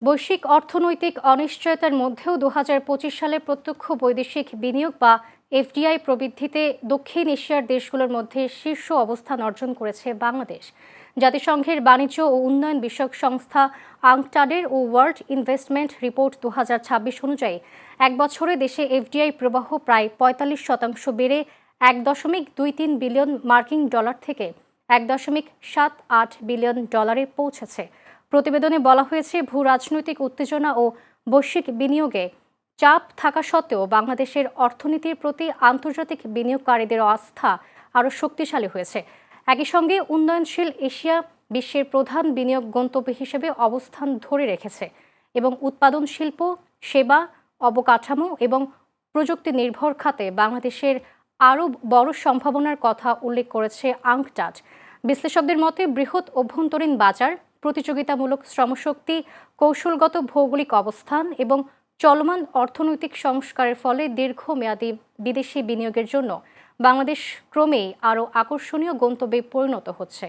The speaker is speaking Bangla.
বৈশ্বিক অর্থনৈতিক অনিশ্চয়তার মধ্যেও ২০২৫ সালে প্রত্যক্ষ বৈদেশিক বিনিয়োগ বা এফডিআই প্রবৃদ্ধিতে দক্ষিণ এশিয়ার দেশগুলোর মধ্যে শীর্ষ অবস্থান অর্জন করেছে বাংলাদেশ। জাতিসংঘের বাণিজ্য ও উন্নয়ন বিষয়ক সংস্থা আংটাডের ও ওয়ার্ল্ড ইনভেস্টমেন্ট রিপোর্ট ২০২৬ অনুযায়ী এক বছরে দেশে এফডিআই প্রবাহ প্রায় ৪৫% বেড়ে ১.২৩ বিলিয়ন মার্কিন ডলার থেকে ১.৭৮ বিলিয়ন ডলারে পৌঁছেছে। প্রতিবেদনে বলা হয়েছে, ভূ রাজনৈতিক উত্তেজনা ও বৈশ্বিক বিনিয়োগে চাপ থাকা সত্ত্বেও বাংলাদেশের অর্থনীতির প্রতি আন্তর্জাতিক বিনিয়োগকারীদের আস্থা আরও শক্তিশালী হয়েছে। একই সঙ্গে উন্নয়নশীল এশিয়া বিশ্বের প্রধান বিনিয়োগ গন্তব্য হিসেবে অবস্থান ধরে রেখেছে এবং উৎপাদন শিল্প, সেবা, অবকাঠামো এবং প্রযুক্তি নির্ভর খাতে বাংলাদেশের আরও বড় সম্ভাবনার কথা উল্লেখ করেছে আংটাড। বিশ্লেষকদের মতে, বৃহৎ অভ্যন্তরীণ বাজার, প্রতিযোগিতামূলক শ্রমশক্তি, কৌশলগত ভৌগোলিক অবস্থান এবং চলমান অর্থনৈতিক সংস্কারের ফলে দীর্ঘমেয়াদী বিদেশি বিনিয়োগের জন্য বাংলাদেশ ক্রমেই আরও আকর্ষণীয় গন্তব্যে পরিণত হচ্ছে।